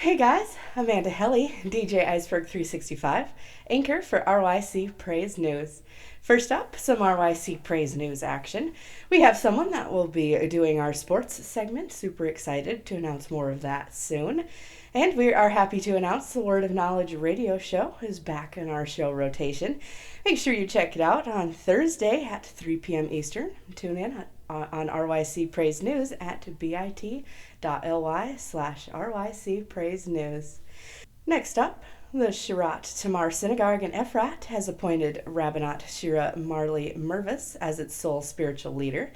Hey guys, Amanda Helly, DJ ICEBERG365, anchor for RYC Praise News. First up, some RYC Praise News action. We have someone that will be doing our sports segment. Super excited to announce more of that soon. And we are happy to announce the Word of Knowledge radio show is back in our show rotation. Make sure you check it out on Thursday at 3 p.m. Eastern. Tune in on RYC Praise News at bit.ly/RYC Praise News. Next up, the Shirat Tamar Synagogue in Efrat has appointed Rabbinat Shira Marley Mervis as its sole spiritual leader,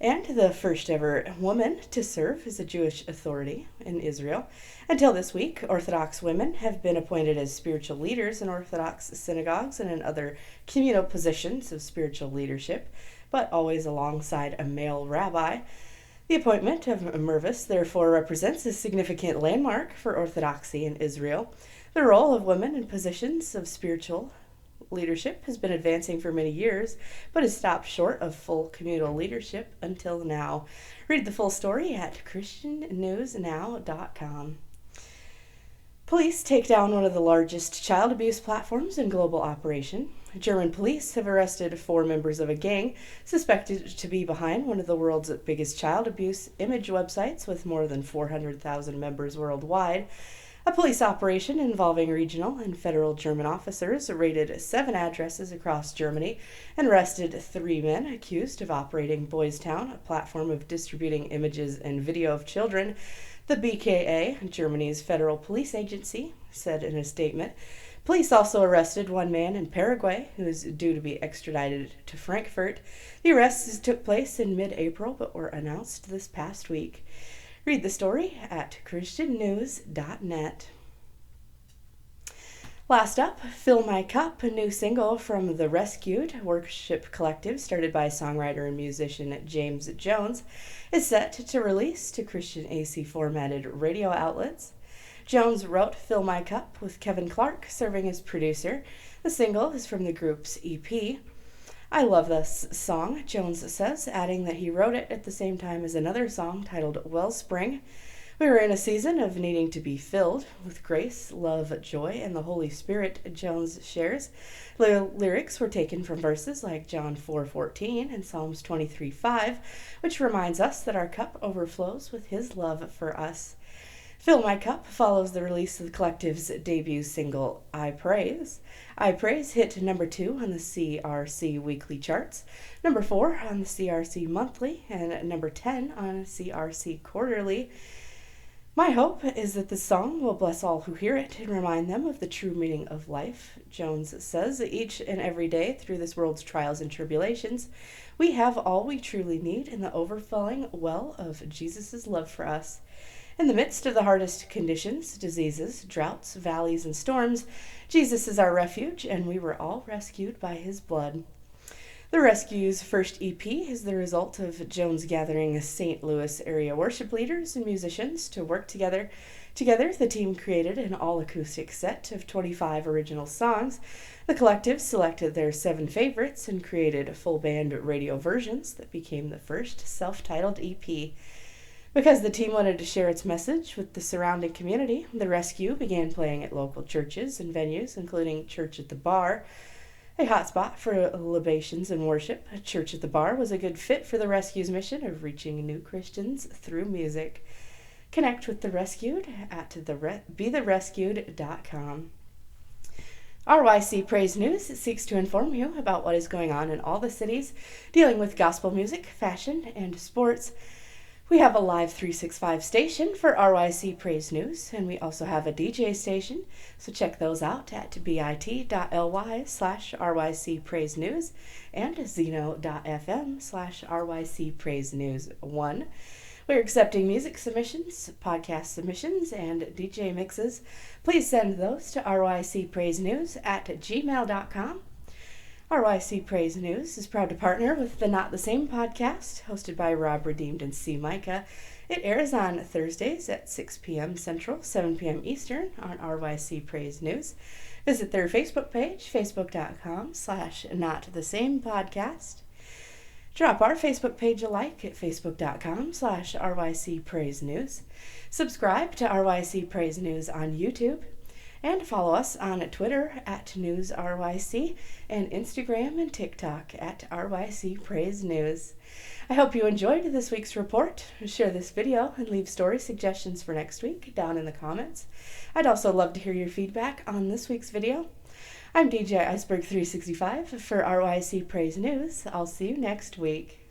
and the first ever woman to serve as a Jewish authority in Israel. Until this week, Orthodox women have been appointed as spiritual leaders in Orthodox synagogues and in other communal positions of spiritual leadership, but always alongside a male rabbi. The appointment of Mervis therefore represents a significant landmark for Orthodoxy in Israel. The role of women in positions of spiritual leadership has been advancing for many years, but has stopped short of full communal leadership until now. Read the full story at christiannewsnow.com. Police take down one of the largest child abuse platforms in global operation. German police have arrested 4 members of a gang suspected to be behind one of the world's biggest child abuse image websites with more than 400,000 members worldwide. A police operation involving regional and federal German officers raided 7 addresses across Germany and arrested 3 men accused of operating Boys Town, a platform of distributing images and video of children. The BKA, Germany's federal police agency, said in a statement. Police also arrested 1 man in Paraguay who is due to be extradited to Frankfurt. The arrests took place in mid-April but were announced this past week. Read the story at christiannews.net. Last up, Fill My Cup, a new single from the Rescued worship collective started by songwriter and musician James Jones, is set to release to Christian AC formatted radio outlets. Jones wrote Fill My Cup with Kevin Clark serving as producer. The single is from the group's EP. I love this song, Jones says, adding that he wrote it at the same time as another song titled Wellspring. We were in a season of needing to be filled with grace, love, joy, and the Holy Spirit, Jones shares. Lyrics were taken from verses like John 4:14 and Psalms 23:5, which reminds us that our cup overflows with His love for us. Fill My Cup follows the release of the collective's debut single, I Praise. I Praise hit number 2 on the CRC weekly charts, number 4 on the CRC monthly, and number 10 on CRC quarterly. My hope is that this song will bless all who hear it and remind them of the true meaning of life. Jones says, each and every day through this world's trials and tribulations, we have all we truly need in the overflowing well of Jesus' love for us. In the midst of the hardest conditions, diseases, droughts, valleys, and storms, Jesus is our refuge, and we were all rescued by His blood. The Rescue's first EP is the result of Jones gathering St. Louis area worship leaders and musicians to work together. Together, the team created an all-acoustic set of 25 original songs. The collective selected their 7 favorites and created full band radio versions that became the first self-titled EP. Because the team wanted to share its message with the surrounding community, the Rescue began playing at local churches and venues, including Church at the Bar, a hotspot for libations and worship. A Church at the Bar was a good fit for the Rescue's mission of reaching new Christians through music. Connect with the Rescued at betherescued.com. RYC Praise News seeks to inform you about what is going on in all the cities dealing with gospel music, fashion, and sports. We have a live 365 station for RYC Praise News, and we also have a DJ station, so check those out at bit.ly/RYC Praise News and zeno.fm/RYC Praise News 1. We're accepting music submissions, podcast submissions, and DJ mixes. Please send those to rycpraisenews@gmail.com. RYC Praise News is proud to partner with the Not the Same podcast, hosted by Rob Redeemed and C. Micah. It airs on Thursdays at 6 p.m. Central, 7 p.m. Eastern on RYC Praise News. Visit their Facebook page, facebook.com/notthesamepodcast. Drop our Facebook page a like at facebook.com/RYC Praise News. Subscribe to RYC Praise News on YouTube. And follow us on Twitter at NewsRYC and Instagram and TikTok at RYC Praise News. I hope you enjoyed this week's report. Share this video and leave story suggestions for next week down in the comments. I'd also love to hear your feedback on this week's video. I'm DJ ICEBERG365 for RYC Praise News. I'll see you next week.